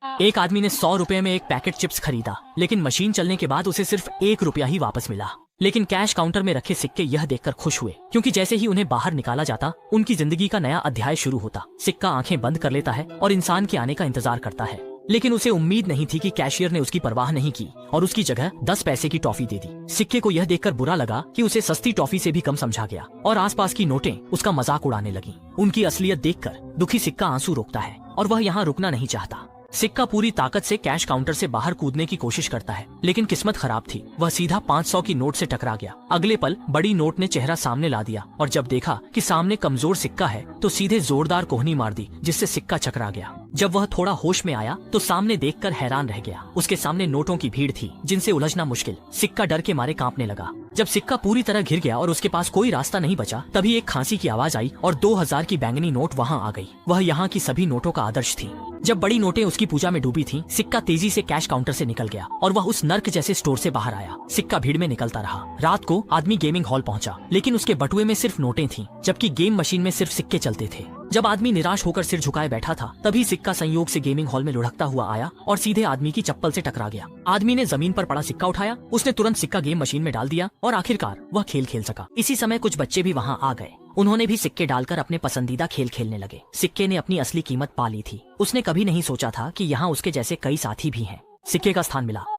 एक आदमी ने 100 रुपए में एक पैकेट चिप्स खरीदा, लेकिन मशीन चलने के बाद उसे सिर्फ 1 रुपया ही वापस मिला। लेकिन कैश काउंटर में रखे सिक्के यह देखकर खुश हुए, क्योंकि जैसे ही उन्हें बाहर निकाला जाता उनकी जिंदगी का नया अध्याय शुरू होता। सिक्का आंखें बंद कर लेता है और इंसान के आने का इंतजार करता है, लेकिन उसे उम्मीद नहीं थी कि कैशियर ने उसकी परवाह नहीं की और उसकी जगह 10 पैसे की टॉफी दे दी। सिक्के को यह देखकर बुरा लगा कि उसे सस्ती टॉफी से भी कम समझा गया और आसपास की नोटें उसका मजाक उड़ाने लगी। उनकी असलियत देखकर दुखी सिक्का आंसू रोकता है और वह यहाँ रुकना नहीं चाहता। सिक्का पूरी ताकत से कैश काउंटर से बाहर कूदने की कोशिश करता है, लेकिन किस्मत खराब थी। वह सीधा 500 की नोट से टकरा गया। अगले पल बड़ी नोट ने चेहरा सामने ला दिया और जब देखा कि सामने कमजोर सिक्का है तो सीधे जोरदार कोहनी मार दी, जिससे सिक्का चकरा गया। जब वह थोड़ा होश में आया तो सामने देखकर हैरान रह गया। उसके सामने नोटों की भीड़ थी जिनसे उलझना मुश्किल। सिक्का डर के मारे कांपने लगा। जब सिक्का पूरी तरह घिर गया और उसके पास कोई रास्ता नहीं बचा, तभी एक खांसी की आवाज आई और 2000 की बैंगनी नोट वहाँ आ गई। वह यहाँ की सभी नोटों का आदर्श थी। जब बड़ी नोटें उसकी पूजा में डूबी थीं, सिक्का तेजी से कैश काउंटर से निकल गया और वह उस नर्क जैसे स्टोर से बाहर आया। सिक्का भीड़ में निकलता रहा। रात को आदमी गेमिंग हॉल पहुंचा, लेकिन उसके बटुए में सिर्फ नोटें थीं, जबकि गेम मशीन में सिर्फ सिक्के चलते थे। जब आदमी निराश होकर सिर झुकाए बैठा था, तभी सिक्का संयोग से गेमिंग हॉल में लुढ़कता हुआ आया और सीधे आदमी की चप्पल से टकरा गया। आदमी ने जमीन पर पड़ा सिक्का उठाया, उसने तुरंत सिक्का गेम मशीन में डाल दिया और आखिरकार वह खेल खेल सका। इसी समय कुछ बच्चे भी वहाँ आ गए। उन्होंने भी सिक्के डालकर अपने पसंदीदा खेल खेलने लगे। सिक्के ने अपनी असली कीमत पा ली थी। उसने कभी नहीं सोचा था कि यहाँ उसके जैसे कई साथी भी हैं। सिक्के का स्थान मिला।